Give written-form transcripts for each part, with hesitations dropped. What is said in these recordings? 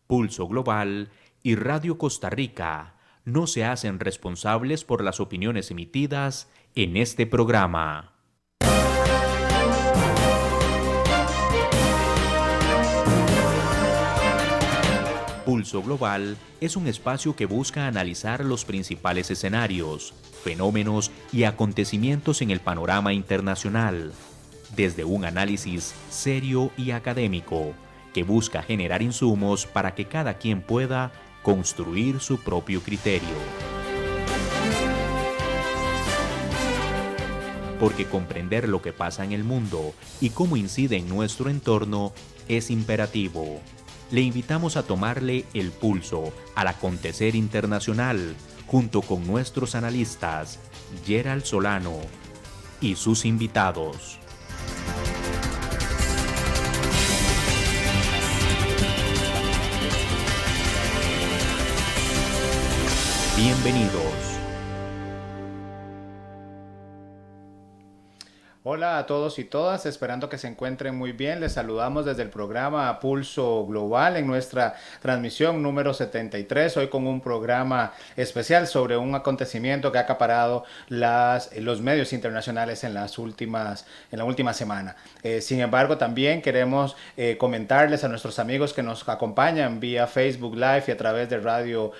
Pulso Global y Radio Costa Rica no se hacen responsables por las opiniones emitidas en este programa. Pulso Global es un espacio que busca analizar los principales escenarios, fenómenos y acontecimientos en el panorama internacional, desde un análisis serio y académico que busca generar insumos para que cada quien pueda construir su propio criterio. Porque comprender lo que pasa en el mundo y cómo incide en nuestro entorno es imperativo. Le invitamos a tomarle el pulso al acontecer internacional junto con nuestros analistas, Gerald Solano y sus invitados. Bienvenidos. Hola a todos y todas, esperando que se encuentren muy bien. Les saludamos desde el programa Pulso Global en nuestra transmisión número 73, hoy con un programa especial sobre un acontecimiento que ha acaparado los medios internacionales en la última semana. Sin embargo, también queremos comentarles a nuestros amigos que nos acompañan vía Facebook Live y a través de Radio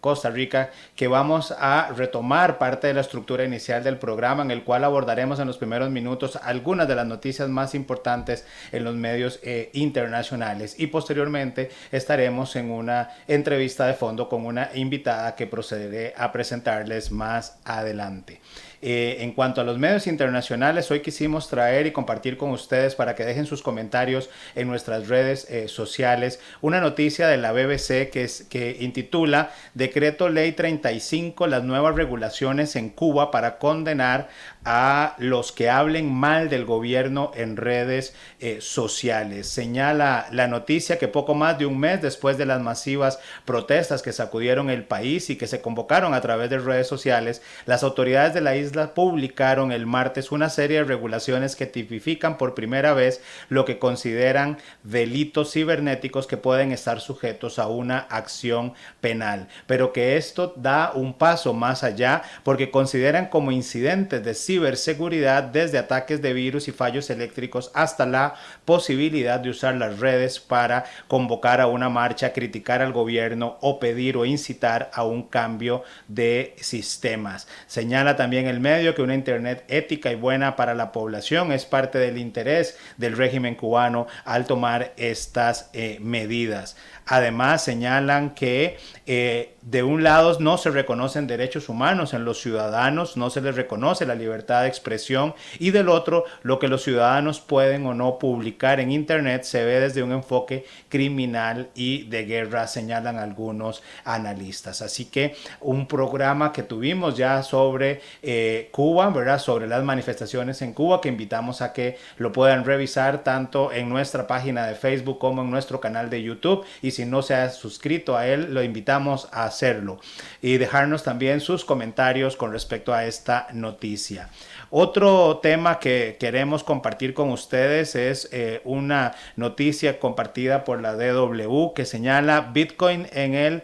Costa Rica que vamos a retomar parte de la estructura inicial del programa, en el cual abordaremos en los primeros minutos algunas de las noticias más importantes en los medios internacionales, y posteriormente estaremos en una entrevista de fondo con una invitada que procederé a presentarles más adelante. En cuanto a los medios internacionales, hoy quisimos traer y compartir con ustedes, para que dejen sus comentarios en nuestras redes sociales, una noticia de la BBC que intitula Decreto Ley 35, las nuevas regulaciones en Cuba para condenar a los que hablen mal del gobierno en redes sociales. Señala la noticia que poco más de un mes después de las masivas protestas que sacudieron el país y que se convocaron a través de redes sociales, las autoridades de la isla publicaron el martes una serie de regulaciones que tipifican por primera vez lo que consideran delitos cibernéticos que pueden estar sujetos a una acción penal, pero que esto da un paso más allá, porque consideran como incidentes de ciberseguridad desde ataques de virus y fallos eléctricos hasta la posibilidad de usar las redes para convocar a una marcha, criticar al gobierno o pedir o incitar a un cambio de sistemas. Señala también el medio que una internet ética y buena para la población es parte del interés del régimen cubano al tomar estas medidas. Además, señalan que de un lado no se reconocen derechos humanos en los ciudadanos, no se les reconoce la libertad de expresión, y del otro, lo que los ciudadanos pueden o no publicar en internet se ve desde un enfoque criminal y de guerra, señalan algunos analistas. Así que un programa que tuvimos ya sobre Cuba, ¿verdad? Sobre las manifestaciones en Cuba, que invitamos a que lo puedan revisar tanto en nuestra página de Facebook como en nuestro canal de YouTube, y si no se ha suscrito a él, lo invitamos a hacerlo y dejarnos también sus comentarios con respecto a esta noticia. Otro tema que queremos compartir con ustedes es una noticia compartida por la DW que señala Bitcoin en el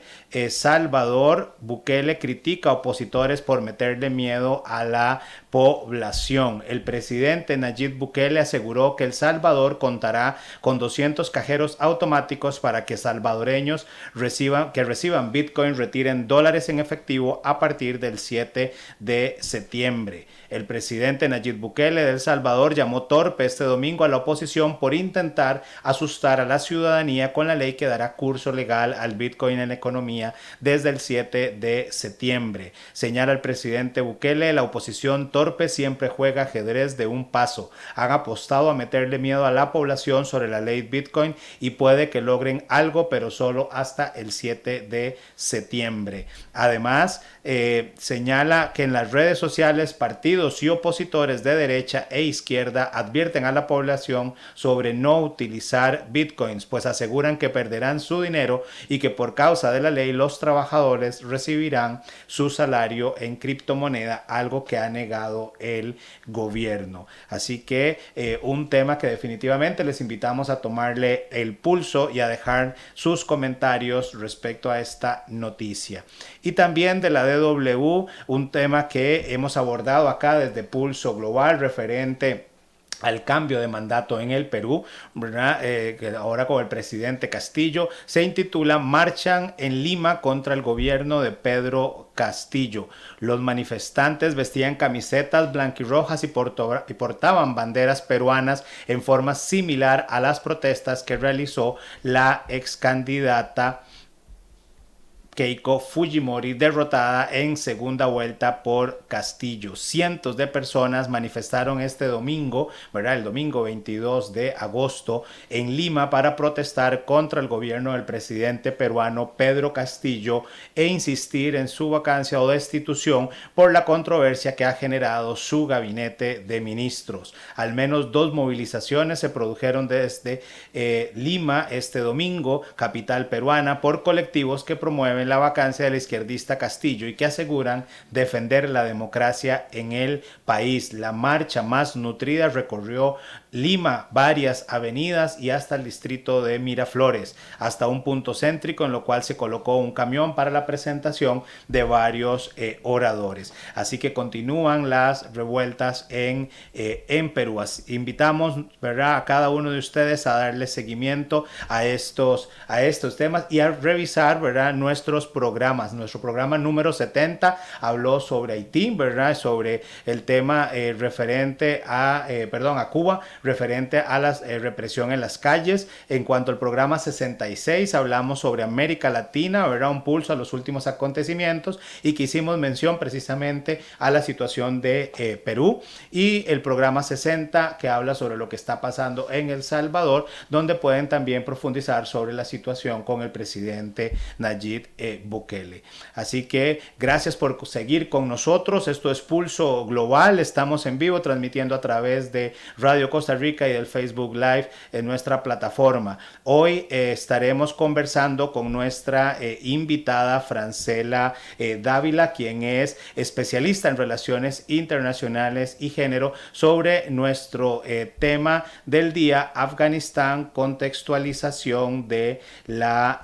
Salvador. Bukele critica a opositores por meterle miedo a la población. El presidente Nayib Bukele aseguró que El Salvador contará con 200 cajeros automáticos para que salvadoreños reciban Bitcoin retiren dólares en efectivo a partir del 7 de septiembre. El presidente Nayib Bukele de El Salvador llamó torpe este domingo a la oposición por intentar asustar a la ciudadanía con la ley que dará curso legal al Bitcoin en la economía desde el 7 de septiembre. Señala el presidente Bukele, la oposición torpe siempre juega ajedrez de un paso. Han apostado a meterle miedo a la población sobre la ley Bitcoin y puede que logren algo, pero solo hasta el 7 de septiembre. Además, señala que en las redes sociales partidos partidos y opositores de derecha e izquierda advierten a la población sobre no utilizar bitcoins, pues aseguran que perderán su dinero y que por causa de la ley los trabajadores recibirán su salario en criptomoneda, algo que ha negado el gobierno. Así que un tema que definitivamente les invitamos a tomarle el pulso y a dejar sus comentarios respecto a esta noticia. Y también de la DW, un tema que hemos abordado acá desde Pulso Global referente al cambio de mandato en el Perú, ¿verdad? Que ahora con el presidente Castillo, se intitula Marchan en Lima contra el gobierno de Pedro Castillo. Los manifestantes vestían camisetas blanquirrojas y portaban banderas peruanas en forma similar a las protestas que realizó la ex candidata Keiko Fujimori, derrotada en segunda vuelta por Castillo. Cientos de personas manifestaron este domingo, ¿verdad? El domingo 22 de agosto en Lima para protestar contra el gobierno del presidente peruano Pedro Castillo e insistir en su vacancia o destitución por la controversia que ha generado su gabinete de ministros. Al menos 2 movilizaciones se produjeron desde Lima este domingo, capital peruana, por colectivos que promueven la vacancia del izquierdista Castillo y que aseguran defender la democracia en el país. La marcha más nutrida recorrió Lima, varias avenidas y hasta el distrito de Miraflores, hasta un punto céntrico en lo cual se colocó un camión para la presentación de varios oradores. Así que continúan las revueltas en Perú. Invitamos, ¿verdad?, a cada uno de ustedes a darle seguimiento a estos temas y a revisar, ¿verdad?, nuestros programas. Nuestro programa número 70 habló sobre Haití, ¿verdad?, sobre el tema referente a Cuba, referente a la represión en las calles. En cuanto al programa 66, hablamos sobre América Latina, ¿verdad?, un pulso a los últimos acontecimientos, y que hicimos mención precisamente a la situación de Perú. Y el programa 60, que habla sobre lo que está pasando en El Salvador, donde pueden también profundizar sobre la situación con el presidente Nayib Bukele. Así que gracias por seguir con nosotros. Esto es Pulso Global. Estamos en vivo transmitiendo a través de Radio Costa Rica y del Facebook Live en nuestra plataforma. Hoy estaremos conversando con nuestra invitada Francela Dávila, quien es especialista en relaciones internacionales y género, sobre nuestro tema del día: Afganistán, contextualización de la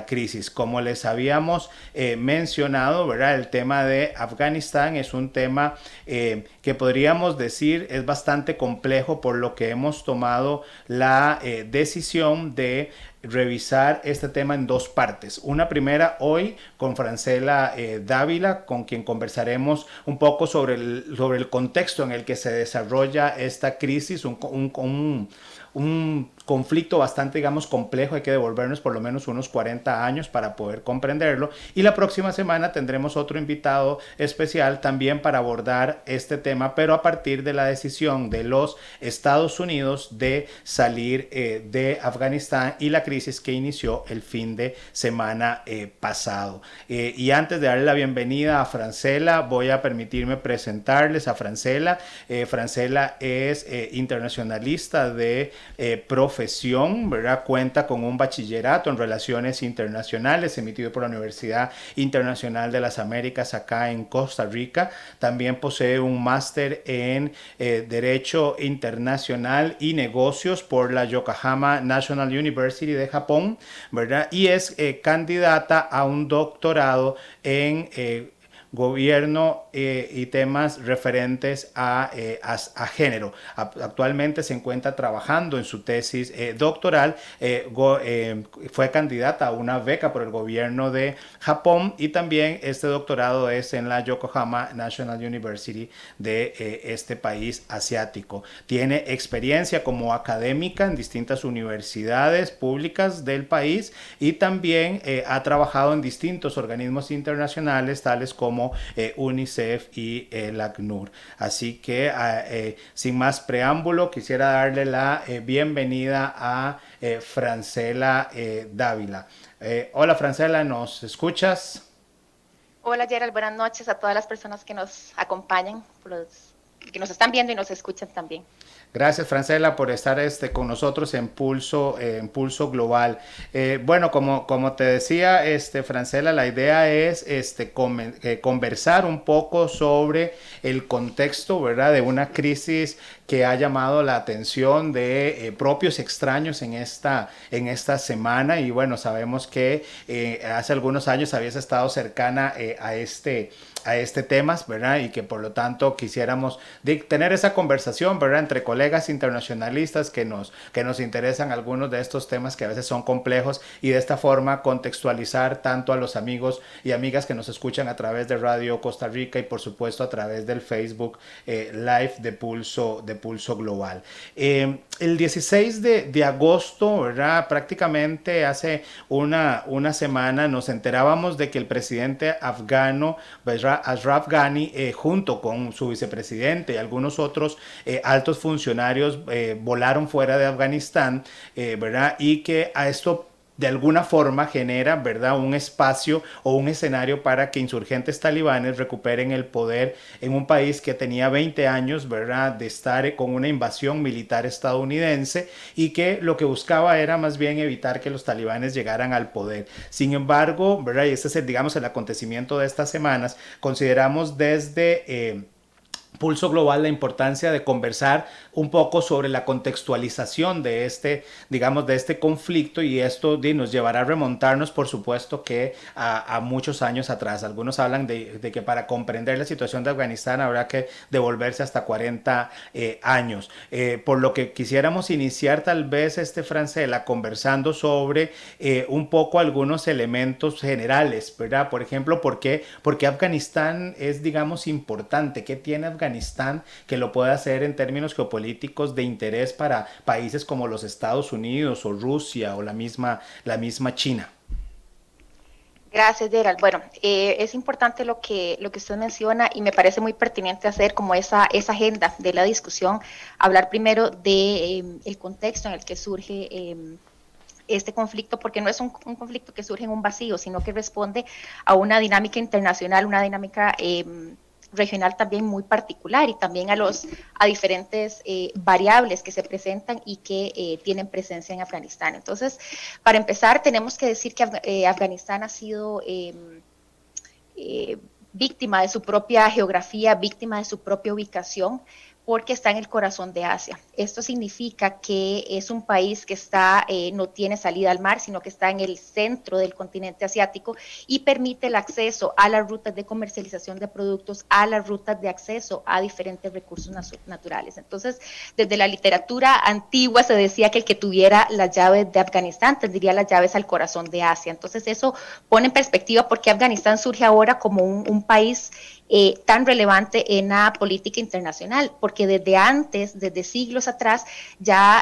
crisis. Como les habíamos mencionado, ¿verdad?, el tema de Afganistán es un tema que podríamos decir es bastante complejo, por lo que hemos tomado la decisión de revisar este tema en 2 partes. Una primera hoy con Francela Dávila, con quien conversaremos un poco sobre el contexto en el que se desarrolla esta crisis, un conflicto bastante, digamos, complejo. Hay que devolvernos por lo menos unos 40 años para poder comprenderlo. Y la próxima semana tendremos otro invitado especial también para abordar este tema, pero a partir de la decisión de los Estados Unidos de salir de Afganistán y la crisis que inició el fin de semana pasado. Y antes de darle la bienvenida a Francela, voy a permitirme presentarles a Francela. Francela es internacionalista de profesión, ¿verdad? Cuenta con un bachillerato en Relaciones Internacionales emitido por la Universidad Internacional de las Américas acá en Costa Rica. También posee un máster en Derecho Internacional y Negocios por la Yokohama National University de Japón, ¿verdad? Y es candidata a un doctorado en gobierno y temas referentes a género. Actualmente se encuentra trabajando en su tesis doctoral. Fue candidata a una beca por el gobierno de Japón, y también este doctorado es en la Yokohama National University de este país asiático. Tiene experiencia como académica en distintas universidades públicas del país, y también ha trabajado en distintos organismos internacionales tales como UNICEF y el ACNUR. Así que sin más preámbulo, quisiera darle la bienvenida a Francela Dávila. Hola Francela, ¿nos escuchas? Hola Gerald, buenas noches a todas las personas que nos acompañan por los que nos están viendo y nos escuchan también. Gracias, Francela, por estar con nosotros en Pulso Global. Bueno, como te decía, Francela, la idea es conversar un poco sobre el contexto, ¿verdad?, de una crisis que ha llamado la atención de propios extraños en esta semana. Y bueno, sabemos que hace algunos años habías estado cercana a este tema, ¿verdad? Y que por lo tanto quisiéramos tener esa conversación, ¿verdad?, entre colegas internacionalistas que nos interesan algunos de estos temas que a veces son complejos, y de esta forma contextualizar tanto a los amigos y amigas que nos escuchan a través de Radio Costa Rica y por supuesto a través del Facebook Live de Pulso Global. El 16 de agosto, ¿verdad?, prácticamente hace una semana nos enterábamos de que el presidente afgano Ashraf Ghani, junto con su vicepresidente y algunos otros altos funcionarios, volaron fuera de Afganistán, ¿verdad? Y que a esto de alguna forma genera, ¿verdad?, un espacio o un escenario para que insurgentes talibanes recuperen el poder en un país que tenía 20 años, ¿verdad?, de estar con una invasión militar estadounidense, y que lo que buscaba era más bien evitar que los talibanes llegaran al poder. Sin embargo, ¿verdad?, y este es digamos el acontecimiento de estas semanas, consideramos desde Pulso Global la importancia de conversar un poco sobre la contextualización de digamos, de este conflicto, y esto nos llevará a remontarnos, por supuesto, que a muchos años atrás. Algunos hablan de que para comprender la situación de Afganistán habrá que devolverse hasta 40 años. Por lo que quisiéramos iniciar tal vez, Francela, conversando sobre un poco algunos elementos generales, ¿verdad? Por ejemplo, ¿por qué Afganistán es, digamos, importante? ¿Qué tiene Afganistán que lo puede hacer en términos geopolíticos de interés para países como los Estados Unidos o Rusia o la misma China? Gracias, Gerald. Bueno, es importante lo que usted menciona, y me parece muy pertinente hacer como esa agenda de la discusión, hablar primero de el contexto en el que surge este conflicto, porque no es un conflicto que surge en un vacío, sino que responde a una dinámica internacional, una dinámica regional también muy particular, y también a diferentes variables que se presentan y que tienen presencia en Afganistán. Entonces, para empezar, tenemos que decir que Afganistán ha sido víctima de su propia geografía, víctima de su propia ubicación, porque está en el corazón de Asia. Esto significa que es un país que no tiene salida al mar, sino que está en el centro del continente asiático, y permite el acceso a las rutas de comercialización de productos, a las rutas de acceso a diferentes recursos naturales. Entonces, desde la literatura antigua se decía que el que tuviera las llaves de Afganistán tendría las llaves al corazón de Asia. Entonces, eso pone en perspectiva por qué Afganistán surge ahora como un país tan relevante en la política internacional, porque desde antes, desde siglos atrás, ya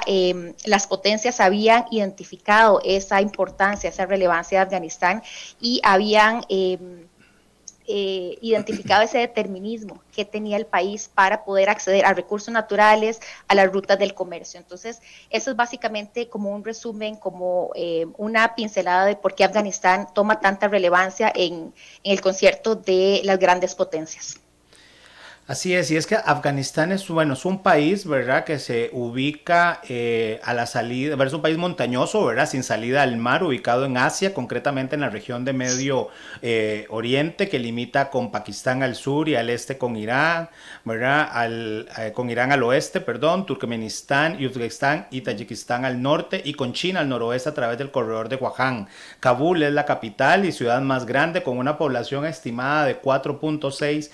las potencias habían identificado esa importancia, esa relevancia de Afganistán, y habían identificado ese determinismo que tenía el país para poder acceder a recursos naturales, a las rutas del comercio. Entonces, eso es básicamente como un resumen, como una pincelada de por qué Afganistán toma tanta relevancia en el concierto de las grandes potencias. Así es, y es que Afganistán es un país, ¿verdad?, que se ubica a la salida, es un país montañoso, ¿verdad?, sin salida al mar, ubicado en Asia, concretamente en la región de Medio Oriente, que limita con Pakistán al sur y al este con Irán, ¿verdad?, con Irán al oeste, perdón, Turkmenistán y Uzbekistán y Tayikistán al norte, y con China al noroeste a través del corredor de Wuhan. Kabul es la capital y ciudad más grande, con una población estimada de 4.6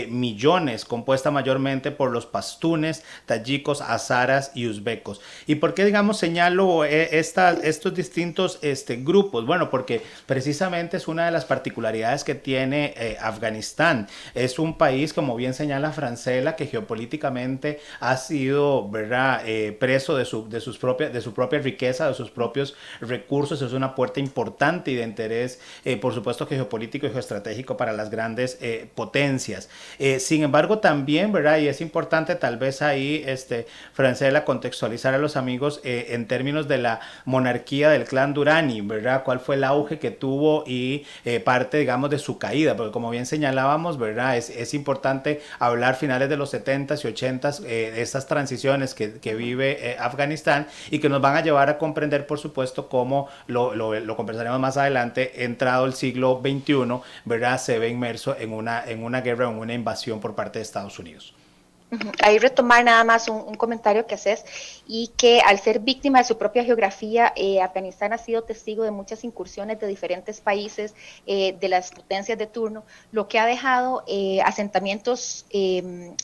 millones, compuesta mayormente por los pastunes, tayikos, hazaras y uzbecos. ¿Y por qué, digamos, señalo estos distintos grupos? Bueno, porque precisamente es una de las particularidades que tiene Afganistán. Es un país, como bien señala Francela, que geopolíticamente ha sido, ¿verdad?, preso de su propia riqueza, de sus propios recursos. Es una puerta importante y de interés, por supuesto, que geopolítico y geoestratégico para las grandes potencias. Sin embargo, algo también, ¿verdad? Y es importante tal vez ahí, Francela, contextualizar a los amigos en términos de la monarquía del clan Durrani, ¿verdad? ¿Cuál fue el auge que tuvo y parte, digamos, de su caída? Porque como bien señalábamos, ¿verdad? Es importante hablar finales de los 70s y 80s, de estas transiciones que vive Afganistán y que nos van a llevar a comprender, por supuesto, cómo lo conversaremos más adelante, entrado el siglo XXI, ¿verdad? Se ve inmerso en una guerra, en una invasión por parte de Estados Unidos. Ahí retomar nada más un comentario que haces, y que al ser víctima de su propia geografía, Afganistán ha sido testigo de muchas incursiones de diferentes países, de las potencias de turno, lo que ha dejado asentamientos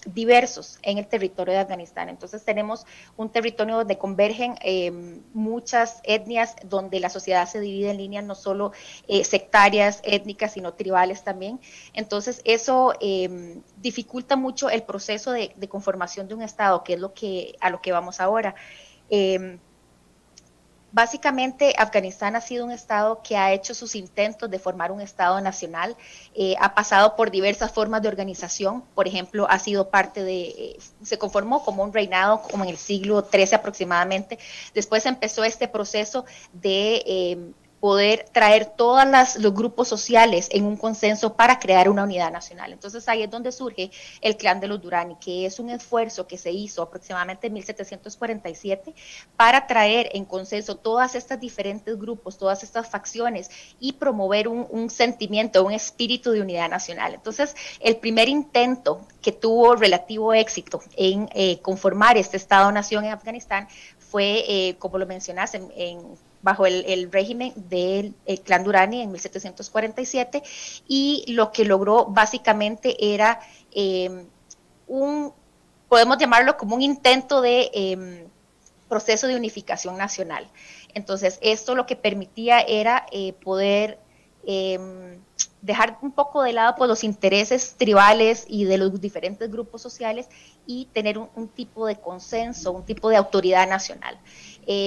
diversos en el territorio de Afganistán. Entonces tenemos un territorio donde convergen muchas etnias, donde la sociedad se divide en líneas no solo sectarias, étnicas, sino tribales también. Entonces eso dificulta mucho el proceso de conformación de un Estado, que es a lo que vamos ahora. Básicamente, Afganistán ha sido un Estado que ha hecho sus intentos de formar un Estado nacional, ha pasado por diversas formas de organización. Por ejemplo, ha sido parte se conformó como un reinado como en el siglo XIII aproximadamente. Después empezó este proceso de poder traer todos los grupos sociales en un consenso para crear una unidad nacional. Entonces ahí es donde surge el clan de los Durrani, que es un esfuerzo que se hizo aproximadamente en 1747 para traer en consenso todas estas diferentes grupos, todas estas facciones, y promover un sentimiento, un espíritu de unidad nacional. Entonces el primer intento que tuvo relativo éxito en conformar este Estado-nación en Afganistán fue, como lo mencionas, bajo el régimen del clan Durrani en 1747, y lo que logró básicamente era podemos llamarlo como un intento de proceso de unificación nacional. Entonces, esto lo que permitía era poder dejar un poco de lado pues, los intereses tribales y de los diferentes grupos sociales, y tener un tipo de consenso, un tipo de autoridad nacional.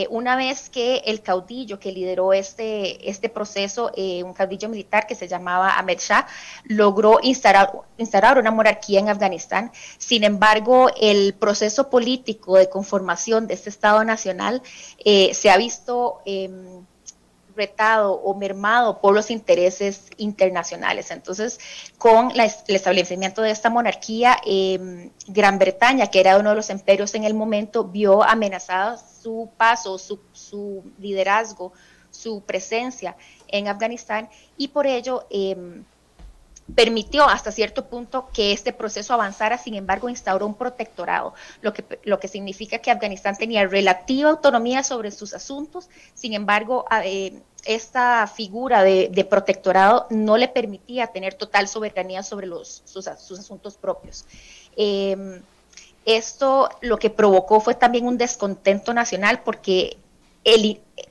Una vez que el caudillo que lideró este proceso, un caudillo militar que se llamaba Ahmed Shah, logró instaurar una monarquía en Afganistán. Sin embargo, el proceso político de conformación de este Estado nacional se ha visto retado o mermado por los intereses internacionales. Entonces, con el establecimiento de esta monarquía, Gran Bretaña, que era uno de los imperios en el momento, vio amenazada su paso, su liderazgo, su presencia en Afganistán, y por ello permitió hasta cierto punto que este proceso avanzara. Sin embargo, instauró un protectorado, lo que significa que Afganistán tenía relativa autonomía sobre sus asuntos. Sin embargo, esta figura de protectorado no le permitía tener total soberanía sobre sus asuntos propios. Esto lo que provocó fue también un descontento nacional, porque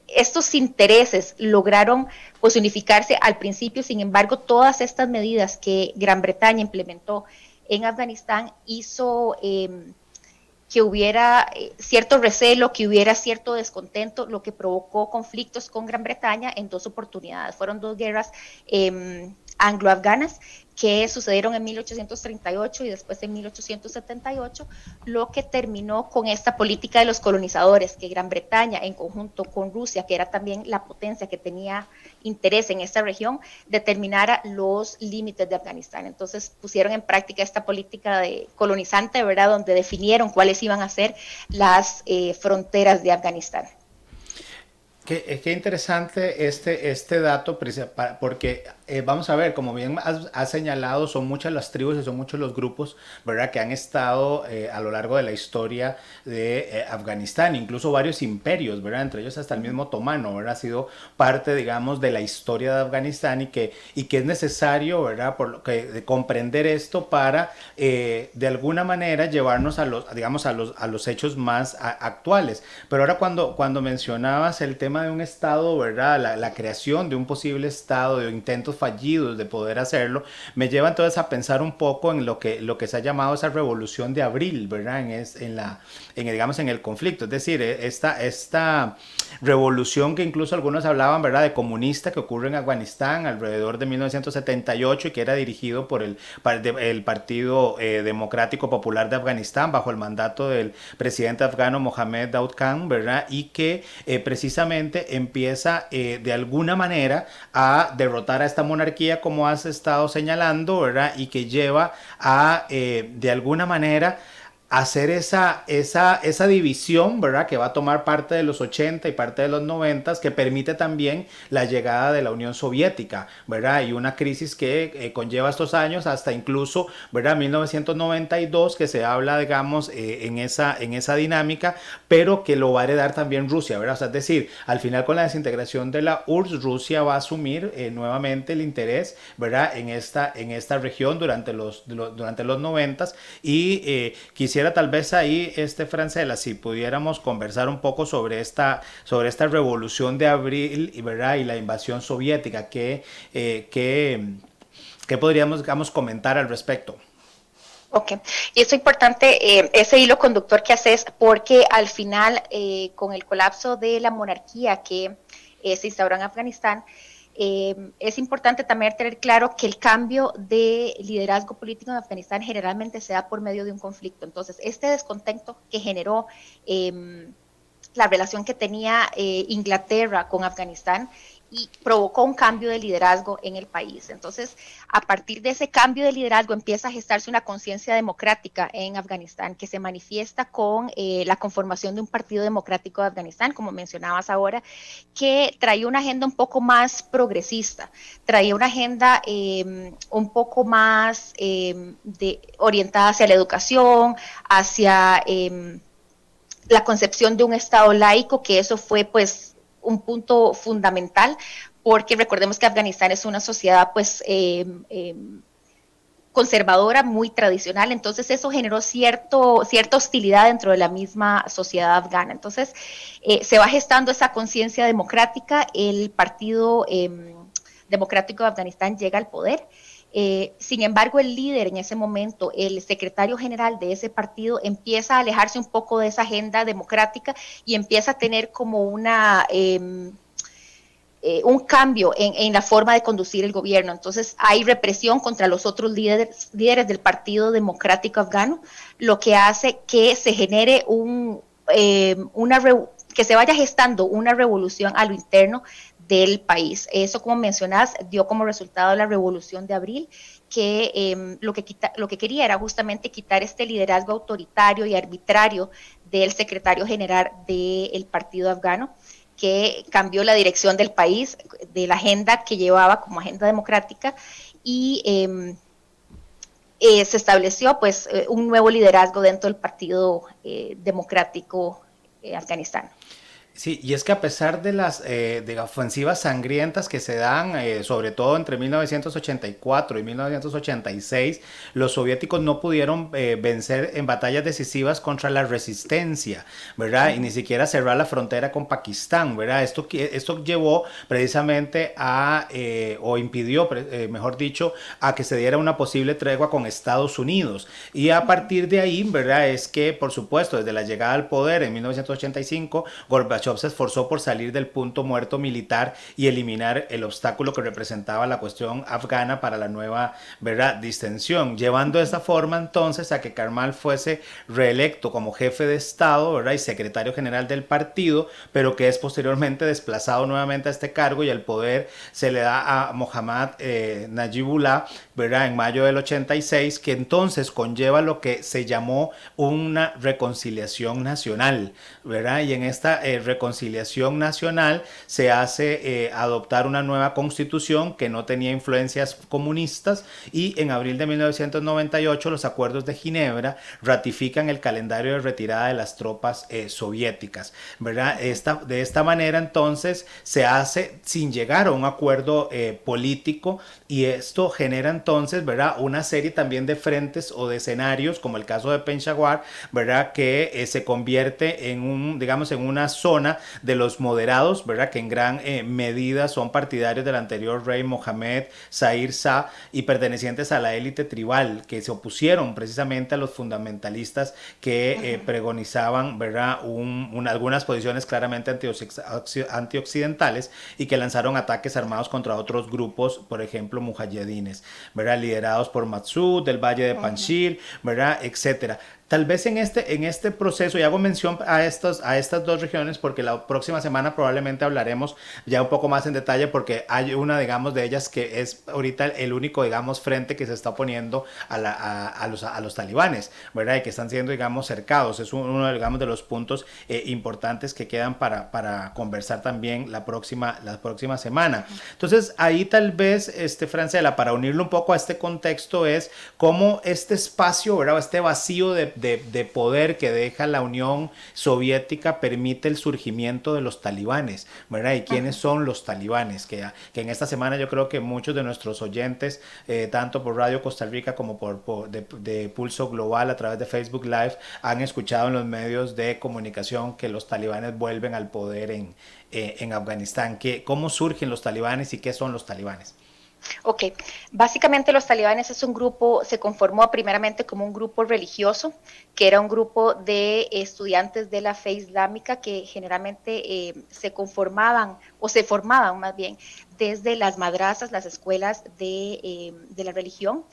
estos intereses lograron pues unificarse al principio. Sin embargo, todas estas medidas que Gran Bretaña implementó en Afganistán hizo que hubiera cierto recelo, que hubiera cierto descontento, lo que provocó conflictos con Gran Bretaña en dos oportunidades. Fueron dos guerras anglo-afganas que sucedieron en 1838 y después en 1878, lo que terminó con esta política de los colonizadores, que Gran Bretaña, en conjunto con Rusia, que era también la potencia que tenía interés en esta región, determinara los límites de Afganistán. Entonces pusieron en práctica esta política de colonizante, ¿verdad?, donde definieron cuáles iban a ser las fronteras de Afganistán. Qué interesante este dato, porque vamos a ver, como bien has señalado, son muchas las tribus y son muchos los grupos, ¿verdad?, que han estado a lo largo de la historia de Afganistán, incluso varios imperios, ¿verdad?, entre ellos hasta el mismo otomano, ¿verdad?, ha sido parte, digamos, de la historia de Afganistán, y que es necesario, ¿verdad?, de comprender esto para de alguna manera llevarnos a los hechos más actuales. Pero ahora cuando mencionabas el tema tema de un Estado, ¿verdad? La creación de un posible Estado, de intentos fallidos de poder hacerlo, me lleva entonces a pensar un poco en lo que se ha llamado esa revolución de abril, ¿verdad? Digamos, en el conflicto. Es decir, esta revolución que incluso algunos hablaban, ¿verdad?, de comunista, que ocurre en Afganistán alrededor de 1978 y que era dirigido por el Partido Democrático Popular de Afganistán bajo el mandato del presidente afgano Mohamed Daoud Khan, ¿verdad? Y que precisamente empieza de alguna manera a derrotar a esta monarquía, como has estado señalando, ¿verdad? Y que lleva a de alguna manera hacer esa división, ¿verdad?, que va a tomar parte de los 80 y parte de los 90, que permite también la llegada de la Unión Soviética, ¿verdad? Y una crisis que conlleva estos años hasta incluso, ¿verdad?, 1992, que se habla, digamos, en esa dinámica, pero que lo va a heredar también Rusia, ¿verdad? O sea, es decir, al final con la desintegración de la URSS, Rusia va a asumir nuevamente el interés, ¿verdad?, en esta región durante los 90, y quisiera tal vez ahí, Francela, si pudiéramos conversar un poco sobre esta revolución de abril, ¿verdad?, y la invasión soviética, ¿qué podríamos, digamos, comentar al respecto? Ok, y es importante ese hilo conductor que haces, porque al final, con el colapso de la monarquía que se instauró en Afganistán, es importante también tener claro que el cambio de liderazgo político en Afganistán generalmente se da por medio de un conflicto. Entonces, este descontento que generó la relación que tenía Inglaterra con Afganistán y provocó un cambio de liderazgo en el país. Entonces, a partir de ese cambio de liderazgo empieza a gestarse una conciencia democrática en Afganistán que se manifiesta con la conformación de un partido democrático de Afganistán, como mencionabas ahora, que traía una agenda un poco más progresista, traía una agenda un poco más orientada hacia la educación, hacia la concepción de un Estado laico, que eso fue pues un punto fundamental, porque recordemos que Afganistán es una sociedad pues conservadora, muy tradicional, entonces eso generó cierta hostilidad dentro de la misma sociedad afgana. Entonces se va gestando esa conciencia democrática, el Partido Democrático de Afganistán llega al poder. Sin embargo, el líder en ese momento, el secretario general de ese partido, empieza a alejarse un poco de esa agenda democrática y empieza a tener como un cambio en la forma de conducir el gobierno. Entonces hay represión contra los otros líderes del Partido Democrático Afgano, lo que hace que se genere que se vaya gestando una revolución a lo interno del país. Eso, como mencionas, dio como resultado la revolución de abril, que lo que quería era justamente quitar este liderazgo autoritario y arbitrario del secretario general del partido afgano, que cambió la dirección del país, de la agenda que llevaba como agenda democrática, y se estableció pues un nuevo liderazgo dentro del Partido Democrático afganistano. Sí, y es que a pesar de las de ofensivas sangrientas que se dan, sobre todo entre 1984 y 1986, los soviéticos no pudieron vencer en batallas decisivas contra la resistencia, ¿verdad? Y ni siquiera cerrar la frontera con Pakistán, ¿verdad? Esto llevó precisamente o impidió, mejor dicho, a que se diera una posible tregua con Estados Unidos. Y a partir de ahí, ¿verdad?, es que, por supuesto, desde la llegada al poder en 1985, Gorbachev se esforzó por salir del punto muerto militar y eliminar el obstáculo que representaba la cuestión afgana para la nueva, ¿verdad?, distensión, llevando de esta forma entonces a que Karmal fuese reelecto como jefe de Estado, ¿verdad?, y secretario general del partido, pero que es posteriormente desplazado nuevamente a este cargo y el poder se le da a Mohammad Najibullah, ¿verdad?, en mayo del 86, que entonces conlleva lo que se llamó una reconciliación nacional, ¿verdad? Y en esta reconciliación nacional se hace adoptar una nueva constitución que no tenía influencias comunistas, y en abril de 1998 los acuerdos de Ginebra ratifican el calendario de retirada de las tropas soviéticas, ¿verdad? De esta manera entonces se hace sin llegar a un acuerdo político, y esto genera entonces, ¿verdad?, una serie también de frentes o de escenarios, como el caso de Peshawar, ¿verdad?, que se convierte en digamos, en una zona de los moderados, ¿verdad?, que en gran medida son partidarios del anterior rey Mohammed Zahir Shah y pertenecientes a la élite tribal, que se opusieron precisamente a los fundamentalistas que pregonizaban, ¿verdad?, algunas posiciones claramente antioccidentales y que lanzaron ataques armados contra otros grupos, por ejemplo, mujahedines, ¿verdad?, liderados por Maksud, del Valle de Panjshir, ¿verdad?, etcétera. Tal vez en este proceso, y hago mención a estas dos regiones porque la próxima semana probablemente hablaremos ya un poco más en detalle, porque hay una, digamos, de ellas que es ahorita el único, digamos, frente que se está oponiendo a los talibanes, ¿verdad? Y que están siendo, digamos, cercados. Es uno, digamos, de los puntos importantes que quedan para conversar también la próxima semana. Entonces, ahí tal vez, Francela, para unirlo un poco a este contexto, es cómo este espacio, ¿verdad?, este vacío de poder que deja la Unión Soviética permite el surgimiento de los talibanes, ¿verdad? ¿Y quiénes son los talibanes? Que en esta semana yo creo que muchos de nuestros oyentes, tanto por Radio Costa Rica como de Pulso Global a través de Facebook Live, han escuchado en los medios de comunicación que los talibanes vuelven al poder en Afganistán. ¿Cómo surgen los talibanes y qué son los talibanes? Ok, básicamente los talibanes es un grupo, se conformó primeramente como un grupo religioso, que era un grupo de estudiantes de la fe islámica que generalmente se conformaban, o se formaban más bien, desde las madrasas, las escuelas de la religión,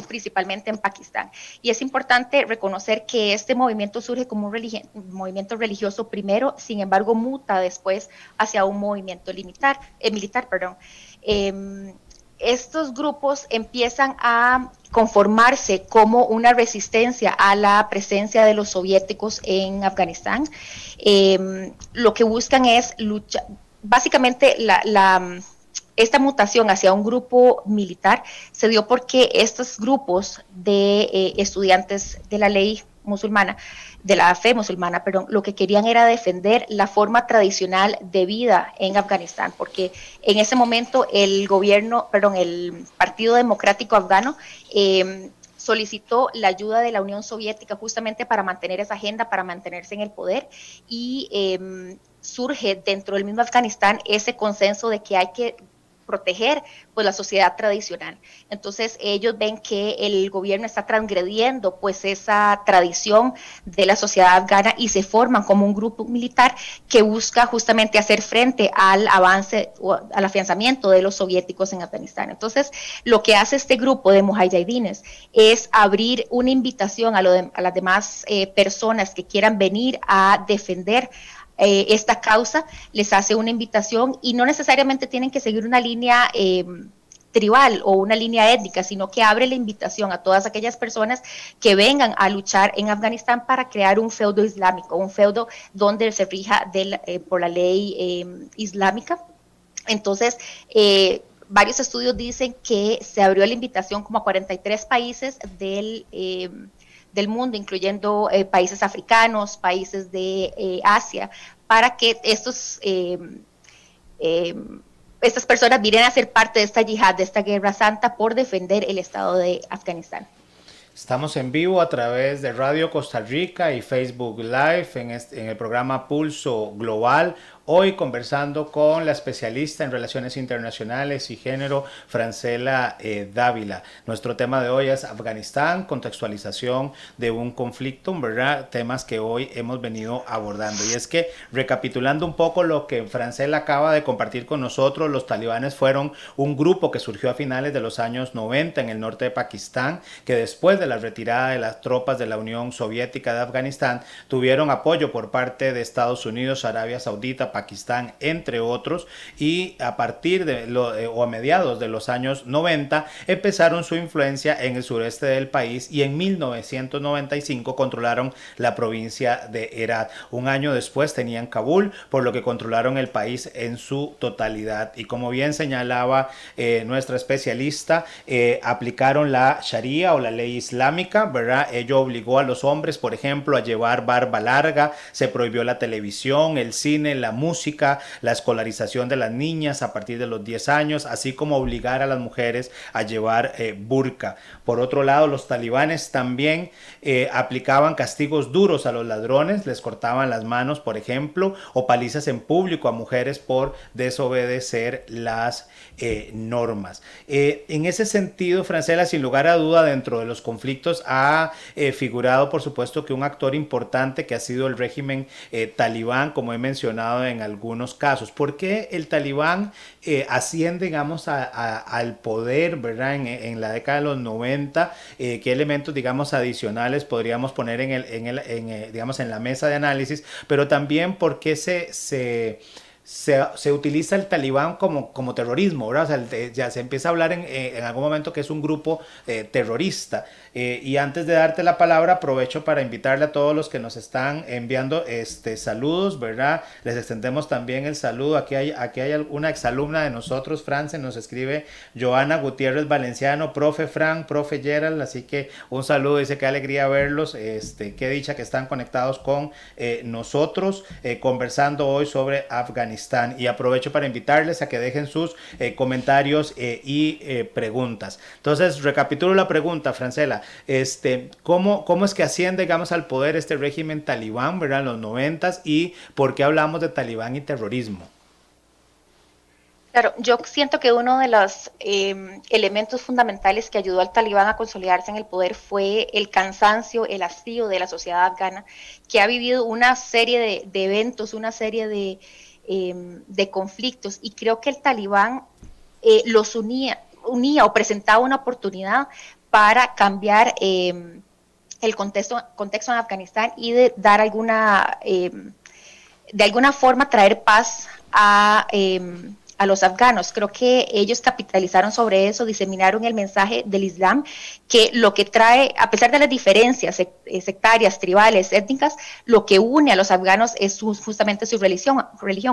principalmente en Pakistán. Y es importante reconocer que este movimiento surge como un movimiento religioso primero, sin embargo muta después hacia un movimiento militar. Estos grupos empiezan a conformarse como una resistencia a la presencia de los soviéticos en Afganistán. Lo que buscan es luchar, básicamente esta mutación hacia un grupo militar se dio porque estos grupos de estudiantes de la ley musulmana, de la fe musulmana, perdón, lo que querían era defender la forma tradicional de vida en Afganistán, porque en ese momento el Partido Democrático Afgano solicitó la ayuda de la Unión Soviética justamente para mantener esa agenda, para mantenerse en el poder, y surge dentro del mismo Afganistán ese consenso de que hay que proteger pues la sociedad tradicional. Entonces ellos ven que el gobierno está transgrediendo pues esa tradición de la sociedad afgana y se forman como un grupo militar que busca justamente hacer frente al avance o al afianzamiento de los soviéticos en Afganistán. Entonces lo que hace este grupo de mujahidines es abrir una invitación a las demás personas que quieran venir a defender esta causa, les hace una invitación y no necesariamente tienen que seguir una línea tribal o una línea étnica, sino que abre la invitación a todas aquellas personas que vengan a luchar en Afganistán para crear un feudo islámico, un feudo donde se rija por la ley islámica. Entonces, varios estudios dicen que se abrió la invitación como a 43 países del mundo, incluyendo países africanos, países de Asia, para que estas personas vinieran a ser parte de esta yihad, de esta guerra santa por defender el Estado de Afganistán. Estamos en vivo a través de Radio Costa Rica y Facebook Live en el programa Pulso Global. Hoy conversando con la especialista en Relaciones Internacionales y Género, Francela Dávila. Nuestro tema de hoy es Afganistán, contextualización de un conflicto, ¿verdad? Temas que hoy hemos venido abordando. Y es que, recapitulando un poco lo que Francela acaba de compartir con nosotros, los talibanes fueron un grupo que surgió a finales de los años 90 en el norte de Pakistán, que después de la retirada de las tropas de la Unión Soviética de Afganistán, tuvieron apoyo por parte de Estados Unidos, Arabia Saudita, Pakistán, entre otros, y a partir o a mediados de los años 90 empezaron su influencia en el sureste del país y en 1995 controlaron la provincia de Herat. Un año después tenían Kabul, por lo que controlaron el país en su totalidad. Y como bien señalaba nuestra especialista, aplicaron la Sharia o la ley islámica islámica, ¿verdad? Ello obligó a los hombres, por ejemplo, a llevar barba larga, se prohibió la televisión, el cine, la música, la escolarización de las niñas a partir de los 10 años, así como obligar a las mujeres a llevar burka. Por otro lado, los talibanes también aplicaban castigos duros a los ladrones, les cortaban las manos, por ejemplo, o palizas en público a mujeres por desobedecer las normas. En ese sentido, Francela, sin lugar a duda, dentro de los conflictos ha figurado, por supuesto, que un actor importante que ha sido el régimen talibán, como he mencionado en algunos casos. ¿Por qué el talibán asciende, digamos, al poder, ¿verdad? En la década de los 90, ¿qué elementos, digamos, adicionales podríamos poner digamos, en la mesa de análisis? Pero también por qué se utiliza el talibán como terrorismo, ¿verdad? O sea, ya se empieza a hablar en algún momento que es un grupo terrorista. Y antes de darte la palabra, aprovecho para invitarle a todos los que nos están enviando saludos, ¿verdad? Les extendemos también el saludo. Aquí hay una exalumna de nosotros, France, nos escribe Joana Gutiérrez Valenciano, profe Fran, profe Gerald, así que un saludo, dice qué alegría verlos, qué dicha que están conectados con nosotros, conversando hoy sobre Afganistán. Y aprovecho para invitarles a que dejen sus comentarios y preguntas. Entonces, recapitulo la pregunta, Francela. ¿Cómo es que asciende, digamos, al poder este régimen talibán, ¿verdad? En los 90s, y por qué hablamos de talibán y terrorismo? Claro, yo siento que uno de los elementos fundamentales que ayudó al talibán a consolidarse en el poder fue el cansancio, el hastío de la sociedad afgana, que ha vivido una serie de eventos, una serie de conflictos, y creo que el talibán los unía o presentaba una oportunidad para cambiar el contexto en Afganistán y de dar de alguna forma traer paz a los afganos. Creo que ellos capitalizaron sobre eso, diseminaron el mensaje del Islam, que lo que trae, a pesar de las diferencias sectarias, tribales, étnicas, lo que une a los afganos es justamente su religión,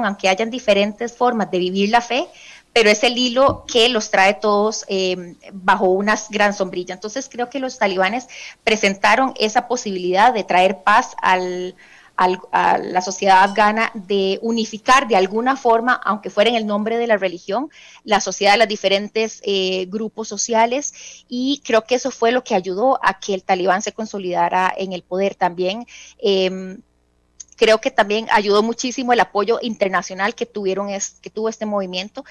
aunque hayan diferentes formas de vivir la fe, pero es el hilo que los trae todos bajo una gran sombrilla. Entonces creo que los talibanes presentaron esa posibilidad de traer paz a la sociedad afgana, de unificar de alguna forma, aunque fuera en el nombre de la religión, la sociedad de los diferentes grupos sociales, y creo que eso fue lo que ayudó a que el talibán se consolidara en el poder también. Creo que también ayudó muchísimo el apoyo internacional que tuvo este movimiento.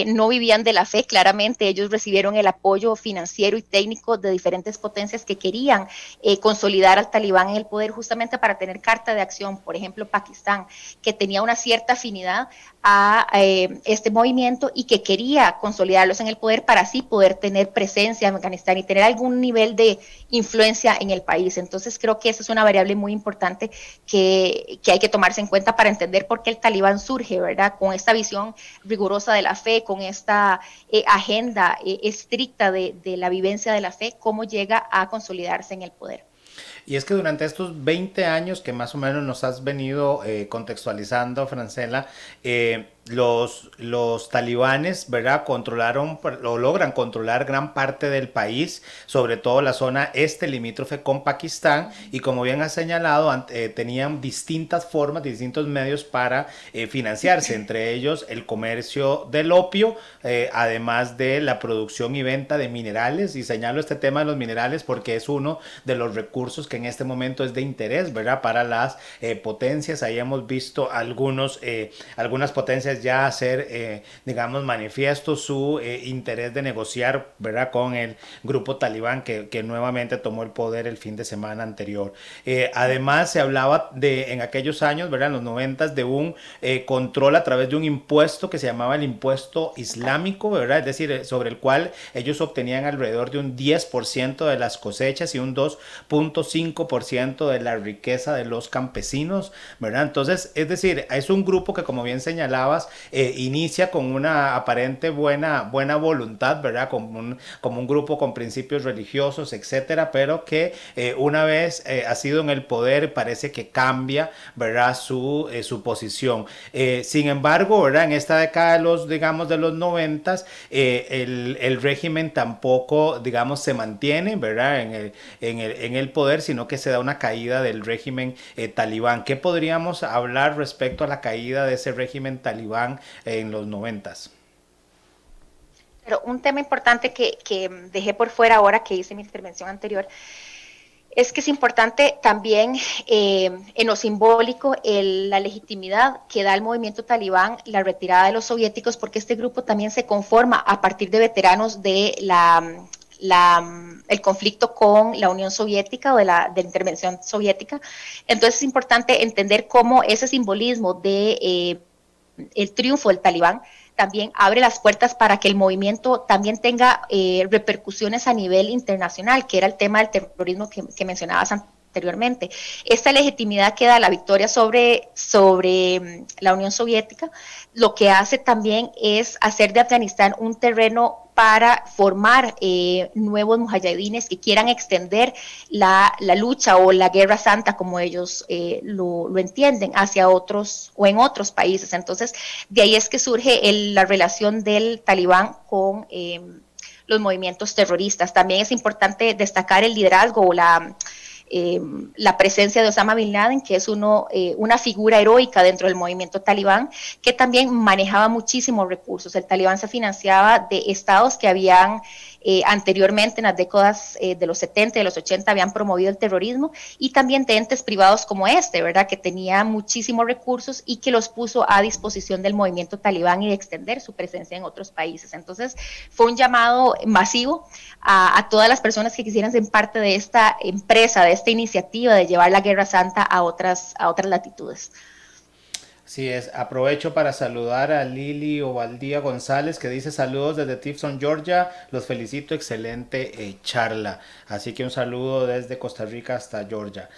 No vivían de la fe, claramente. Ellos recibieron el apoyo financiero y técnico de diferentes potencias que querían consolidar al talibán en el poder, justamente para tener carta de acción. Por ejemplo, Pakistán, que tenía una cierta afinidad a este movimiento y que quería consolidarlos en el poder para así poder tener presencia en Afganistán y tener algún nivel de influencia en el país. Entonces creo que esa es una variable muy importante que hay que tomarse en cuenta para entender por qué el talibán surge, ¿verdad? Con esta visión rigurosa de la fe, con esta agenda estricta de la vivencia de la fe, cómo llega a consolidarse en el poder. Y es que durante estos 20 años que más o menos nos has venido contextualizando, Francela, los talibanes, ¿verdad?, logran controlar gran parte del país, sobre todo la zona limítrofe con Pakistán, y como bien has señalado, tenían distintas formas, distintos medios para financiarse, entre ellos el comercio del opio, además de la producción y venta de minerales, y señalo este tema de los minerales porque es uno de los recursos que en este momento es de interés, ¿verdad?, para las potencias. Ahí hemos visto algunas potencias ya hacer, digamos, manifiesto su interés de negociar, ¿verdad?, con el grupo talibán que nuevamente tomó el poder el fin de semana anterior. Además, se hablaba en aquellos años, ¿verdad?, en los 90s, de un control a través de un impuesto que se llamaba el impuesto islámico, ¿verdad?, es decir, sobre el cual ellos obtenían alrededor de un 10% de las cosechas y un 2.5% de la riqueza de los campesinos, ¿verdad? Entonces, es decir, es un grupo que, como bien señalabas, inicia con una aparente buena voluntad, ¿verdad? Como un grupo con principios religiosos, etcétera, pero que una vez ha sido en el poder parece que cambia, ¿verdad? Su posición. Sin embargo, ¿verdad? En esta década de los 90, el régimen tampoco, digamos, se mantiene, ¿verdad? En el poder, sino que se da una caída del régimen talibán. ¿Qué podríamos hablar respecto a la caída de ese régimen talibán en los 90? Pero un tema importante que dejé por fuera ahora que hice mi intervención anterior es que es importante también en lo simbólico la legitimidad que da el movimiento talibán, la retirada de los soviéticos, porque este grupo también se conforma a partir de veteranos de el conflicto con la Unión Soviética o de la intervención soviética. Entonces es importante entender cómo ese simbolismo de el triunfo del talibán también abre las puertas para que el movimiento también tenga repercusiones a nivel internacional, que era el tema del terrorismo que mencionabas anteriormente. Esta legitimidad que da la victoria sobre la Unión Soviética, lo que hace también es hacer de Afganistán un terreno para formar nuevos mujahidines que quieran extender la lucha o la guerra santa, como ellos lo entienden, hacia otros o en otros países. Entonces, de ahí es que surge la relación del talibán con los movimientos terroristas. También es importante destacar el liderazgo o la presencia de Osama Bin Laden, que es una figura heroica dentro del movimiento talibán, que también manejaba muchísimos recursos. El talibán se financiaba de estados que habían anteriormente, en las décadas de los 70 y de los 80, habían promovido el terrorismo, y también de entes privados como ¿verdad? Que tenía muchísimos recursos y que los puso a disposición del movimiento talibán y de extender su presencia en otros países. Entonces, fue un llamado masivo a todas las personas que quisieran ser parte de esta empresa, de esta iniciativa de llevar la Guerra Santa a otras latitudes. Así es, aprovecho para saludar a Lili Ovaldía González, que dice saludos desde Tifton, Georgia, los felicito, excelente charla. Así que un saludo desde Costa Rica hasta Georgia.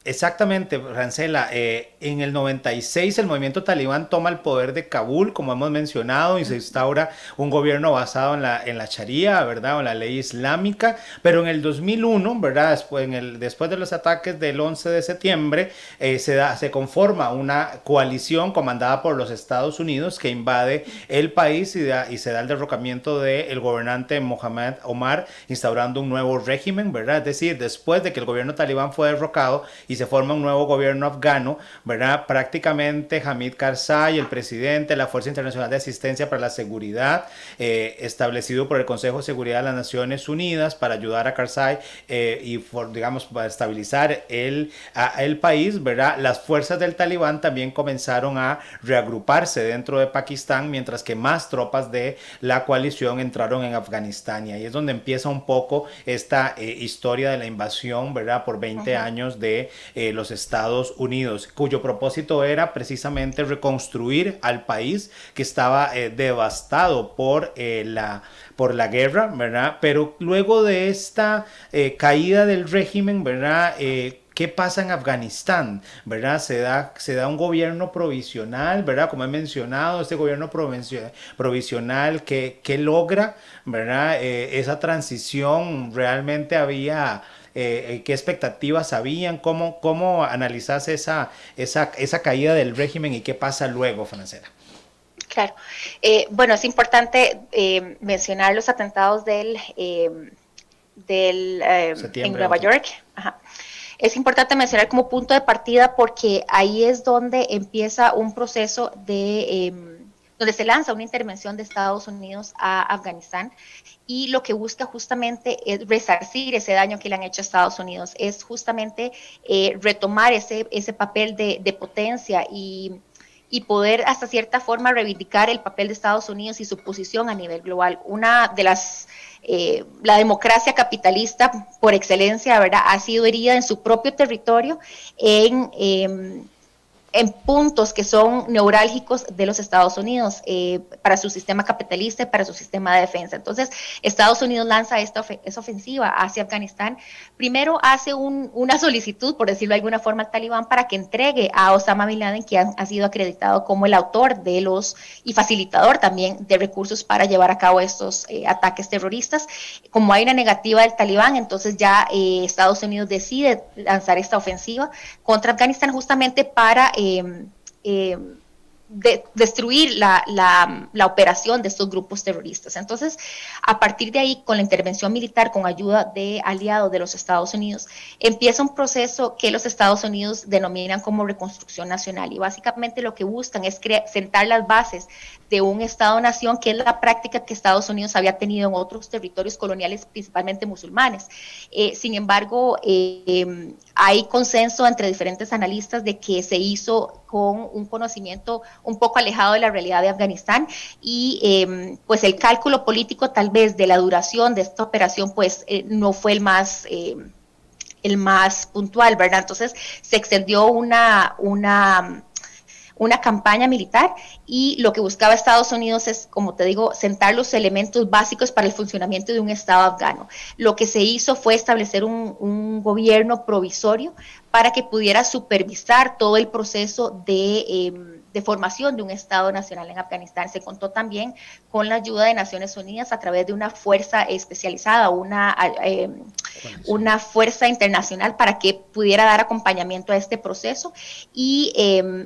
Exactamente, Francela, en el 96 el movimiento talibán toma el poder de Kabul, como hemos mencionado, y se instaura un gobierno basado en la Sharia, ¿verdad? O en la ley islámica, pero en el 2001, ¿verdad? Después de los ataques del 11 de septiembre, se conforma una coalición comandada por los Estados Unidos que invade el país y se da el derrocamiento del gobernante Mohamed Omar, instaurando un nuevo régimen, ¿verdad? Es decir, después de que el gobierno talibán fue derrocado y se forma un nuevo gobierno afgano, ¿verdad? Prácticamente Hamid Karzai, el presidente de la Fuerza Internacional de Asistencia para la Seguridad, establecido por el Consejo de Seguridad de las Naciones Unidas para ayudar a Karzai digamos, para estabilizar el país, ¿verdad? Las fuerzas del talibán también comenzaron a reagruparse dentro de Pakistán, mientras que más tropas de la coalición entraron en Afganistán, y ahí es donde empieza un poco esta historia de la invasión, ¿verdad? Por 20 años de los Estados Unidos, cuyo propósito era precisamente reconstruir al país que estaba devastado por la guerra, ¿verdad? Pero luego de esta caída del régimen, ¿verdad? ¿Qué pasa en Afganistán? ¿Verdad? Se da un gobierno provisional, ¿verdad? Como he mencionado, este gobierno provisional que logra, ¿verdad? Esa transición realmente había... ¿qué expectativas habían? ¿Cómo analizas esa caída del régimen y qué pasa luego, Francela? Claro. Bueno, es importante mencionar los atentados en Nueva York. Ajá. Es importante mencionar como punto de partida porque ahí es donde empieza un proceso donde se lanza una intervención de Estados Unidos a Afganistán, y lo que busca justamente es resarcir ese daño que le han hecho a Estados Unidos, es justamente retomar ese papel de potencia y poder hasta cierta forma reivindicar el papel de Estados Unidos y su posición a nivel global. Una de la democracia capitalista por excelencia, ¿verdad?, ha sido herida en su propio territorio en puntos que son neurálgicos de los Estados Unidos para su sistema capitalista y para su sistema de defensa. Entonces, Estados Unidos lanza esa ofensiva hacia Afganistán. Primero hace una solicitud, por decirlo de alguna forma, al Talibán para que entregue a Osama Bin Laden, que ha sido acreditado como el autor de y facilitador también de recursos para llevar a cabo estos ataques terroristas. Como hay una negativa del Talibán, entonces ya Estados Unidos decide lanzar esta ofensiva contra Afganistán justamente para destruir la operación de estos grupos terroristas. Entonces, a partir de ahí, con la intervención militar, con ayuda de aliados de los Estados Unidos, empieza un proceso que los Estados Unidos denominan como reconstrucción nacional, y básicamente lo que buscan es sentar las bases de un Estado-nación, que es la práctica que Estados Unidos había tenido en otros territorios coloniales, principalmente musulmanes. Sin embargo, hay consenso entre diferentes analistas de que se hizo con un conocimiento un poco alejado de la realidad de Afganistán, y pues el cálculo político tal vez de la duración de esta operación pues no fue el más puntual, ¿verdad? Entonces se extendió una campaña militar, y lo que buscaba Estados Unidos es, como te digo, sentar los elementos básicos para el funcionamiento de un Estado afgano. Lo que se hizo fue establecer un gobierno provisorio para que pudiera supervisar todo el proceso de formación de un Estado nacional en Afganistán. Se contó también con la ayuda de Naciones Unidas a través de una fuerza especializada, una fuerza internacional para que pudiera dar acompañamiento a este proceso, y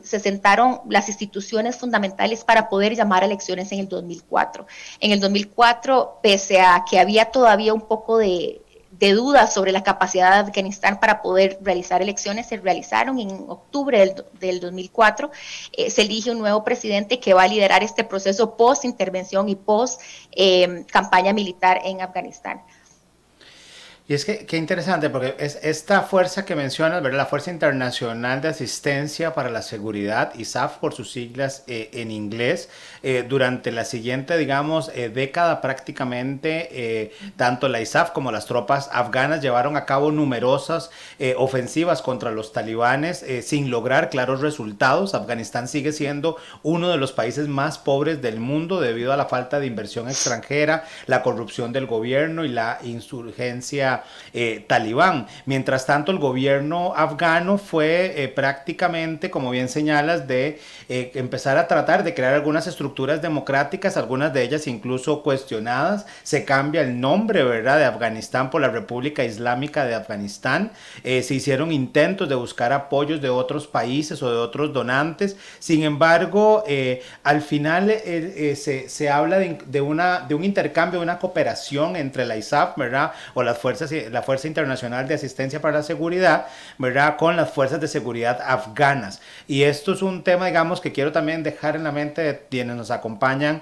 se sentaron las instituciones fundamentales para poder llamar a elecciones en el 2004. En el 2004, pese a que había todavía un poco de dudas sobre la capacidad de Afganistán para poder realizar elecciones, se realizaron en octubre del 2004. Se elige un nuevo presidente que va a liderar este proceso post-intervención y post-campaña militar en Afganistán. Y es que qué interesante, porque es esta fuerza que mencionas, ¿verdad? La Fuerza Internacional de Asistencia para la Seguridad, ISAF por sus siglas en inglés, durante la siguiente, digamos, década prácticamente, tanto la ISAF como las tropas afganas llevaron a cabo numerosas ofensivas contra los talibanes sin lograr claros resultados. Afganistán sigue siendo uno de los países más pobres del mundo debido a la falta de inversión extranjera, la corrupción del gobierno y la insurgencia talibán. Mientras tanto, el gobierno afgano fue prácticamente, como bien señalas, de empezar a tratar de crear algunas estructuras democráticas, algunas de ellas incluso cuestionadas. Se cambia el nombre, ¿verdad?, de Afganistán por la República Islámica de Afganistán. Se hicieron intentos de buscar apoyos de otros países o de otros donantes. Sin embargo, al final se habla de un intercambio, de una cooperación entre la ISAF, ¿verdad?, o la Fuerza Internacional de Asistencia para la Seguridad, ¿verdad?, con las fuerzas de seguridad afganas. Y esto es un tema, digamos, que quiero también dejar en la mente de quienes nos acompañan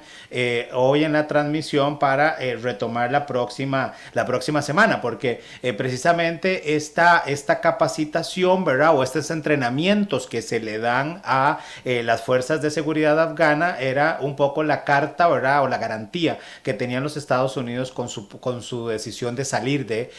hoy en la transmisión para retomar la próxima semana, porque precisamente esta capacitación, ¿verdad?, o estos entrenamientos que se le dan a las fuerzas de seguridad afgana era un poco la carta, ¿verdad?, o la garantía que tenían los Estados Unidos con su decisión de salir de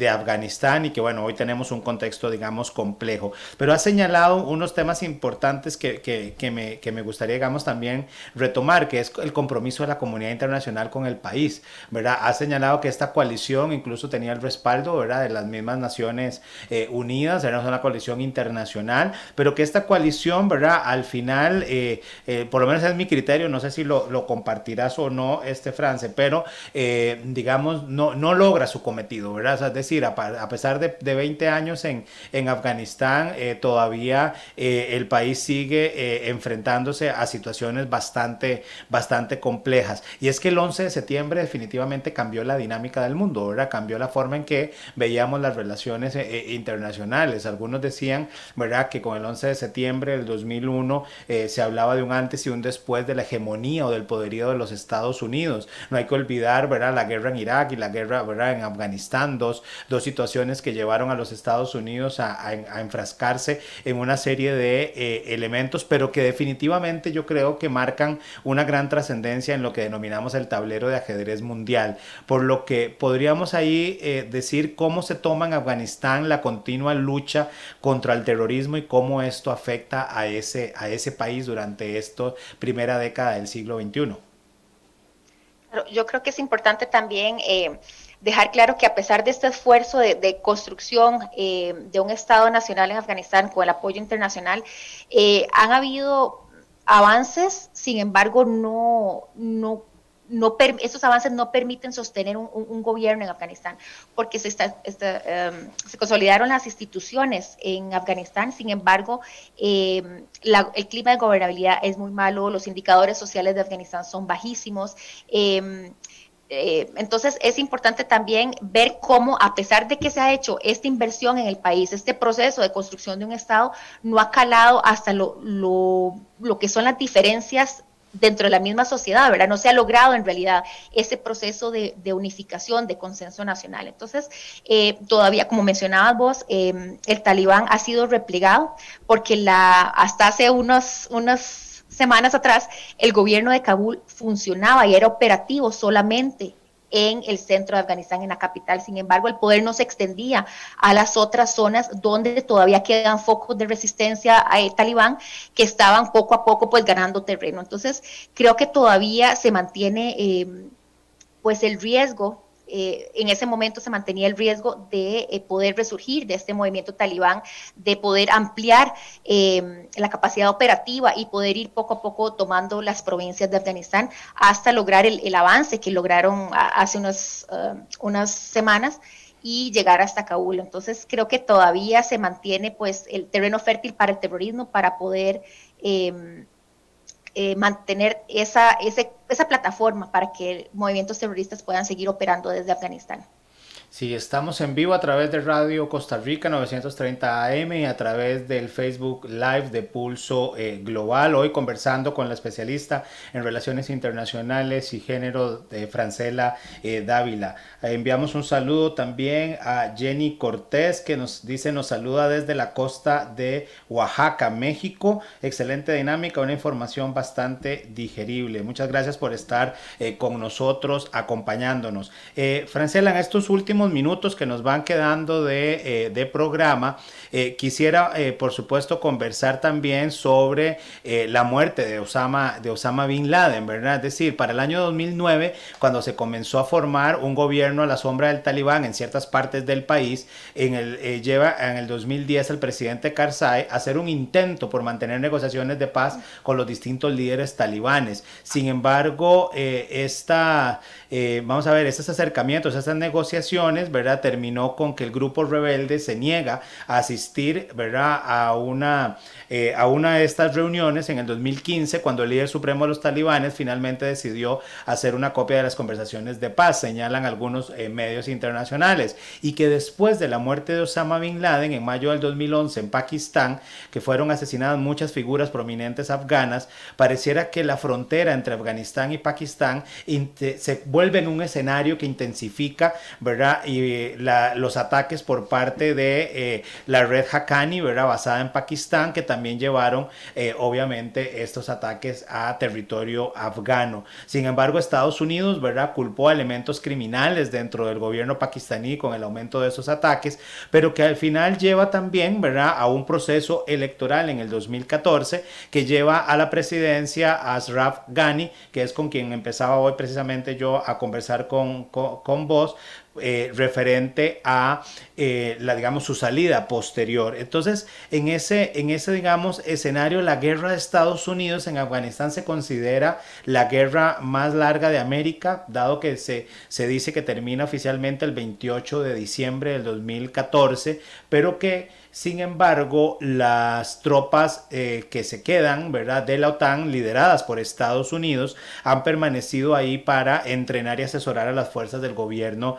Afganistán, y que bueno, hoy tenemos un contexto, digamos, complejo. Pero ha señalado unos temas importantes que me gustaría, digamos, también retomar, que es el compromiso de la comunidad internacional con el país, ¿verdad? Ha señalado que esta coalición incluso tenía el respaldo, ¿verdad?, de las mismas Naciones Unidas, era una coalición internacional, pero que esta coalición, ¿verdad?, al final, por lo menos es mi criterio, no sé si lo compartirás o no, France, pero digamos, no logra su cometido, ¿verdad? O sea, es decir, a pesar de 20 años en Afganistán, todavía el país sigue enfrentándose a situaciones bastante complejas. Y es que el 11 de septiembre definitivamente cambió la dinámica del mundo, ¿verdad? Cambió la forma en que veíamos las relaciones internacionales. Algunos decían, ¿verdad?, que con el 11 de septiembre del 2001 se hablaba de un antes y un después de la hegemonía o del poderío de los Estados Unidos. No hay que olvidar, ¿verdad?, la guerra en Irak y la guerra, ¿verdad?, en Afganistán, Afganistán, dos situaciones que llevaron a los Estados Unidos a enfrascarse en una serie de elementos, pero que definitivamente yo creo que marcan una gran trascendencia en lo que denominamos el tablero de ajedrez mundial, por lo que podríamos ahí decir cómo se toma en Afganistán la continua lucha contra el terrorismo y cómo esto afecta a ese país durante esta primera década del siglo XXI. Yo creo que es importante también dejar claro que a pesar de este esfuerzo de construcción de un Estado nacional en Afganistán con el apoyo internacional, han habido avances, sin embargo, esos avances no permiten sostener un gobierno en Afganistán, porque se consolidaron las instituciones en Afganistán. Sin embargo, el clima de gobernabilidad es muy malo, los indicadores sociales de Afganistán son bajísimos. Entonces es importante también ver cómo, a pesar de que se ha hecho esta inversión en el país, este proceso de construcción de un Estado no ha calado hasta lo que son las diferencias dentro de la misma sociedad, ¿verdad? No se ha logrado en realidad ese proceso de unificación, de consenso nacional. Entonces, todavía, como mencionabas vos, el talibán ha sido replegado porque hasta hace unas semanas atrás el gobierno de Kabul funcionaba y era operativo solamente en el centro de Afganistán, en la capital. Sin embargo, el poder no se extendía a las otras zonas donde todavía quedan focos de resistencia al talibán que estaban poco a poco pues ganando terreno. Entonces, creo que todavía se mantiene pues el riesgo. En ese momento se mantenía el riesgo de poder resurgir de este movimiento talibán, de poder ampliar la capacidad operativa y poder ir poco a poco tomando las provincias de Afganistán hasta lograr el avance que lograron hace unas semanas y llegar hasta Kabul. Entonces creo que todavía se mantiene pues el terreno fértil para el terrorismo, para poder mantener esa plataforma para que movimientos terroristas puedan seguir operando desde Afganistán. Sí, estamos en vivo a través de Radio Costa Rica 930 AM y a través del Facebook Live de Pulso Global. Hoy conversando con la especialista en Relaciones Internacionales y Género, Francela Dávila. Enviamos un saludo también a Jenny Cortés, que nos saluda desde la costa de Oaxaca, México. Excelente dinámica, una información bastante digerible. Muchas gracias por estar con nosotros, acompañándonos. Francela, en estos últimos minutos que nos van quedando de programa, quisiera por supuesto conversar también sobre la muerte de Osama Bin Laden, ¿verdad? Es decir, para el año 2009, cuando se comenzó a formar un gobierno a la sombra del talibán en ciertas partes del país, lleva en el 2010 el presidente Karzai a hacer un intento por mantener negociaciones de paz con los distintos líderes talibanes. Sin embargo, vamos a ver, estos acercamientos, estas negociaciones, ¿verdad?, terminó con que el grupo rebelde se niega a asistir, ¿verdad?, a una de estas reuniones en el 2015, cuando el líder supremo de los talibanes finalmente decidió hacer una copia de las conversaciones de paz, señalan algunos medios internacionales, y que después de la muerte de Osama Bin Laden en mayo del 2011 en Pakistán, que fueron asesinadas muchas figuras prominentes afganas, pareciera que la frontera entre Afganistán y Pakistán se vuelve en un escenario que intensifica, ¿verdad?, y los ataques por parte de la red Haqqani, ¿verdad?, basada en Pakistán, que también llevaron obviamente estos ataques a territorio afgano. Sin embargo, Estados Unidos, ¿verdad?, culpó a elementos criminales dentro del gobierno pakistaní con el aumento de esos ataques, pero que al final lleva también, ¿verdad?, a un proceso electoral en el 2014 que lleva a la presidencia a Ashraf Ghani, que es con quien empezaba hoy precisamente yo a conversar con vos, referente a digamos, su salida posterior. Entonces, en ese digamos, escenario, la guerra de Estados Unidos en Afganistán se considera la guerra más larga de América, dado que se dice que termina oficialmente el 28 de diciembre del 2014, pero que Sin embargo, las tropas que se quedan, ¿verdad?, de la OTAN, lideradas por Estados Unidos, han permanecido ahí para entrenar y asesorar a las fuerzas del gobierno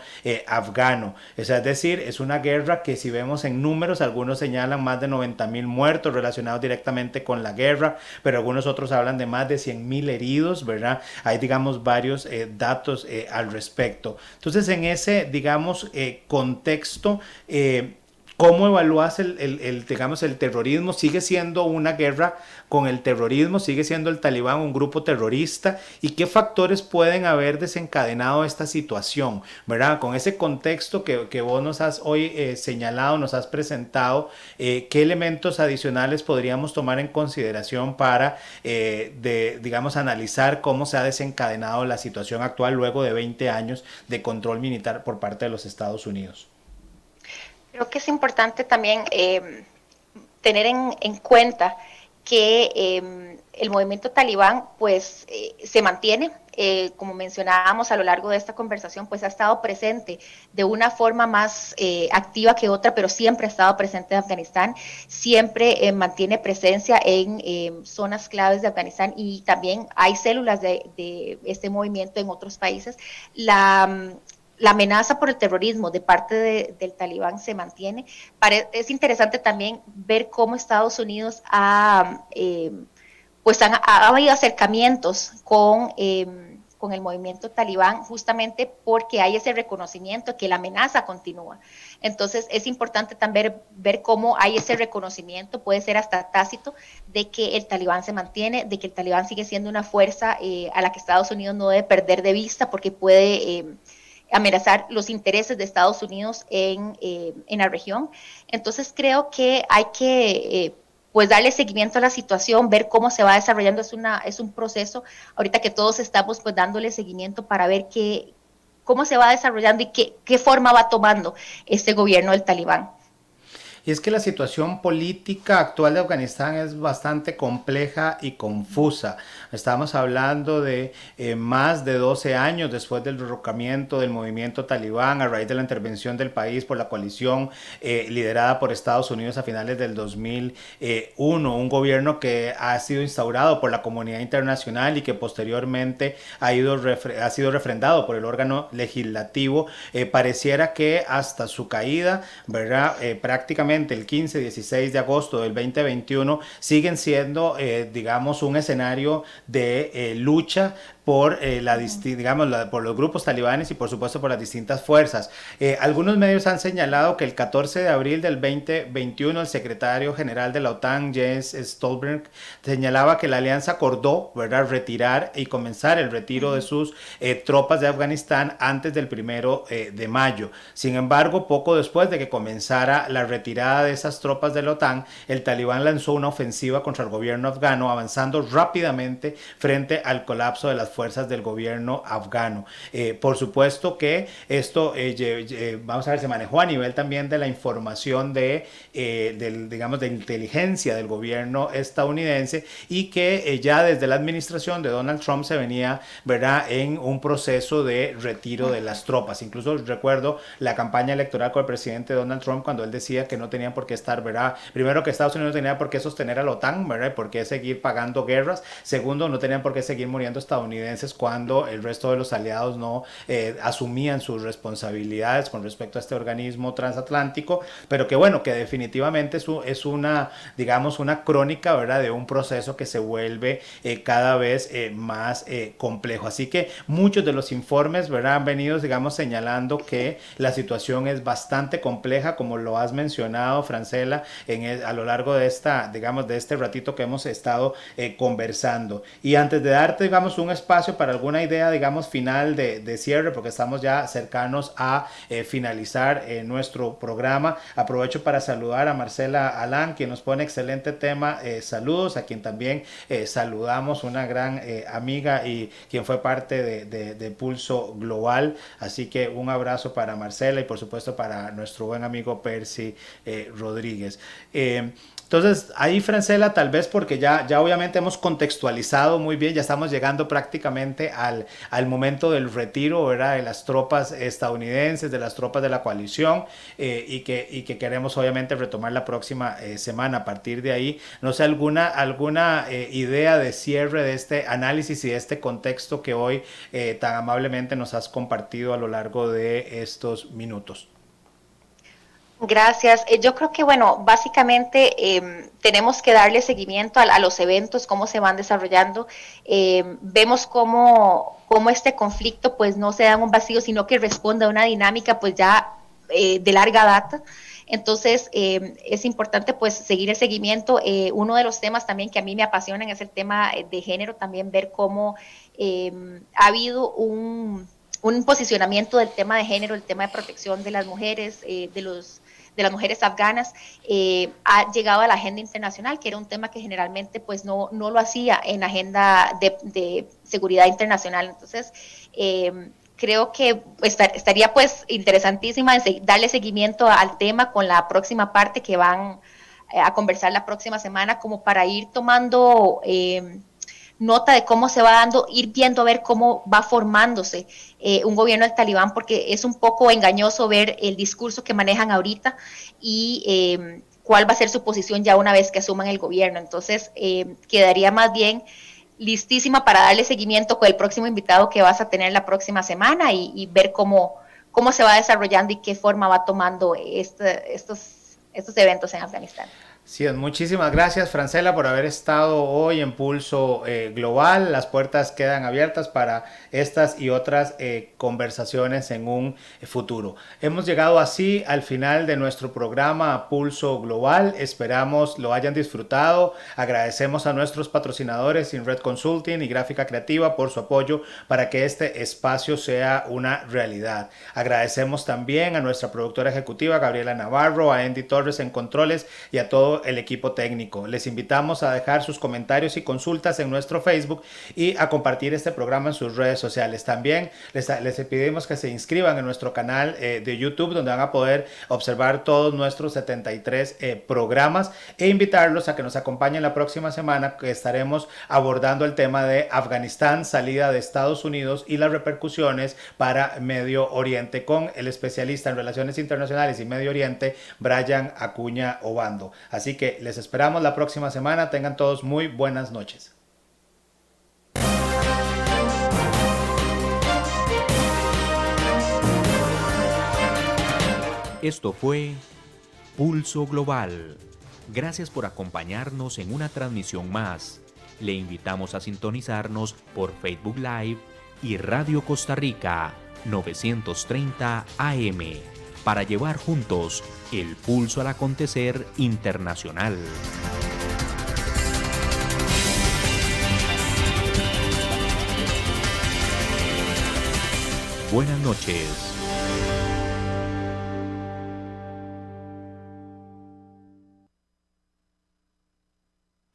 afgano. O sea, es decir, es una guerra que, si vemos en números, algunos señalan más de 90,000 muertos relacionados directamente con la guerra, pero algunos otros hablan de más de 100,000 heridos, ¿verdad? Hay, digamos, varios datos al respecto. Entonces, en ese, digamos, contexto, ¿cómo evalúas digamos, el terrorismo? ¿Sigue siendo una guerra con el terrorismo? ¿Sigue siendo el Talibán un grupo terrorista? ¿Y qué factores pueden haber desencadenado esta situación? ¿Verdad? Con ese contexto que vos nos has hoy señalado, nos has presentado, ¿qué elementos adicionales podríamos tomar en consideración para, digamos, analizar cómo se ha desencadenado la situación actual luego de 20 años de control militar por parte de los Estados Unidos? Creo que es importante también tener en cuenta que el movimiento talibán pues se mantiene, como mencionábamos a lo largo de esta conversación, pues ha estado presente de una forma más activa que otra, pero siempre ha estado presente en Afganistán, siempre mantiene presencia en zonas claves de Afganistán, y también hay células de este movimiento en otros países. La amenaza por el terrorismo de parte del Talibán se mantiene. Es interesante también ver cómo Estados Unidos pues ha habido acercamientos con el movimiento talibán, justamente porque hay ese reconocimiento que la amenaza continúa. Entonces es importante también ver cómo hay ese reconocimiento, puede ser hasta tácito, de que el talibán se mantiene, de que el talibán sigue siendo una fuerza a la que Estados Unidos no debe perder de vista, porque puede amenazar los intereses de Estados Unidos en la región. Entonces creo que hay que pues darle seguimiento a la situación, ver cómo se va desarrollando. Es un proceso ahorita que todos estamos pues dándole seguimiento para ver cómo se va desarrollando y qué forma va tomando este gobierno del Talibán. Y es que la situación política actual de Afganistán es bastante compleja y confusa. Estamos hablando de más de 12 años después del derrocamiento del movimiento talibán a raíz de la intervención del país por la coalición liderada por Estados Unidos a finales del 2001, un gobierno que ha sido instaurado por la comunidad internacional y que posteriormente ha sido refrendado por el órgano legislativo. Pareciera que hasta su caída, ¿verdad? Prácticamente el 15-16 de agosto del 2021 siguen siendo, digamos, un escenario de lucha por, por los grupos talibanes y por supuesto por las distintas fuerzas. Algunos medios han señalado que el 14 de abril del 2021 el secretario general de la OTAN, Jens Stoltenberg, señalaba que la alianza acordó, ¿verdad?, retirar y comenzar el retiro de sus tropas de Afganistán antes del 1 de mayo. Sin embargo, poco después de que comenzara la retirada de esas tropas de la OTAN, el Talibán lanzó una ofensiva contra el gobierno afgano, avanzando rápidamente frente al colapso de las fuerzas del gobierno afgano. Por supuesto que esto, vamos a ver, se manejó a nivel también de la información digamos, de inteligencia del gobierno estadounidense, y que ya desde la administración de Donald Trump se venía, ¿verdad?, en un proceso de retiro de las tropas. Incluso recuerdo la campaña electoral con el presidente Donald Trump, cuando él decía que no tenían por qué estar, ¿verdad?, primero, que Estados Unidos no tenía por qué sostener a la OTAN, ¿verdad?, por qué seguir pagando guerras. Segundo, no tenían por qué seguir muriendo estadounidenses cuando el resto de los aliados no asumían sus responsabilidades con respecto a este organismo transatlántico, pero que bueno, que definitivamente es una, digamos, una crónica, ¿verdad?, de un proceso que se vuelve cada vez más complejo. Así que muchos de los informes, ¿verdad?, han venido, digamos, señalando que la situación es bastante compleja, como lo has mencionado, Francela, a lo largo de digamos, de este ratito que hemos estado conversando. Y antes de darte, digamos, un espacio para alguna idea, digamos, final de cierre, porque estamos ya cercanos a finalizar nuestro programa, aprovecho para saludar a Marcela Alán, quien nos pone excelente tema. Saludos, a quien también saludamos, una gran amiga y quien fue parte de Pulso Global. Así que un abrazo para Marcela y por supuesto para nuestro buen amigo Percy Rodríguez. Entonces, ahí, Francela, tal vez porque ya obviamente hemos contextualizado muy bien, ya estamos llegando prácticamente al momento del retiro, ¿verdad?, de las tropas estadounidenses, de las tropas de la coalición, y que queremos obviamente retomar la próxima semana. A partir de ahí, no sé, alguna idea de cierre de este análisis y de este contexto que hoy tan amablemente nos has compartido a lo largo de estos minutos. Gracias. Yo creo que, bueno, básicamente tenemos que darle seguimiento a los eventos, cómo se van desarrollando. Vemos cómo este conflicto pues no se da en un vacío, sino que responde a una dinámica pues ya de larga data. Entonces, es importante pues seguir el seguimiento. Uno de los temas también que a mí me apasionan es el tema de género, también ver cómo ha habido un posicionamiento del tema de género, el tema de protección de las mujeres, de las mujeres afganas, ha llegado a la agenda internacional, que era un tema que generalmente pues no lo hacía en la agenda de seguridad internacional. Entonces, creo que estaría pues interesantísima darle seguimiento al tema con la próxima parte que van a conversar la próxima semana, como para ir tomando nota de cómo se va dando, ir viendo a ver cómo va formándose un gobierno del Talibán, porque es un poco engañoso ver el discurso que manejan ahorita y cuál va a ser su posición ya una vez que asuman el gobierno. Entonces, quedaría más bien listísima para darle seguimiento con el próximo invitado que vas a tener la próxima semana y ver cómo se va desarrollando y qué forma va tomando estos eventos en Afganistán. Sí, muchísimas gracias, Francela, por haber estado hoy en Pulso Global. Las puertas quedan abiertas para estas y otras conversaciones en un futuro. Hemos llegado así al final de nuestro programa Pulso Global. Esperamos lo hayan disfrutado. Agradecemos a nuestros patrocinadores InRed Consulting y Gráfica Creativa por su apoyo para que este espacio sea una realidad. Agradecemos también a nuestra productora ejecutiva Gabriela Navarro, a Andy Torres en Controles y a todo el equipo técnico. Les invitamos a dejar sus comentarios y consultas en nuestro Facebook y a compartir este programa en sus redes sociales. También les pedimos que se inscriban en nuestro canal de YouTube, donde van a poder observar todos nuestros 73 programas, e invitarlos a que nos acompañen la próxima semana, que estaremos abordando el tema de Afganistán, salida de Estados Unidos y las repercusiones para Medio Oriente, con el especialista en relaciones internacionales y Medio Oriente, Brian Acuña Obando. Así que les esperamos la próxima semana. Tengan todos muy buenas noches. Esto fue Pulso Global. Gracias por acompañarnos en una transmisión más. Le invitamos a sintonizarnos por Facebook Live y Radio Costa Rica 930 AM para llevar juntos el pulso al acontecer internacional. Buenas noches.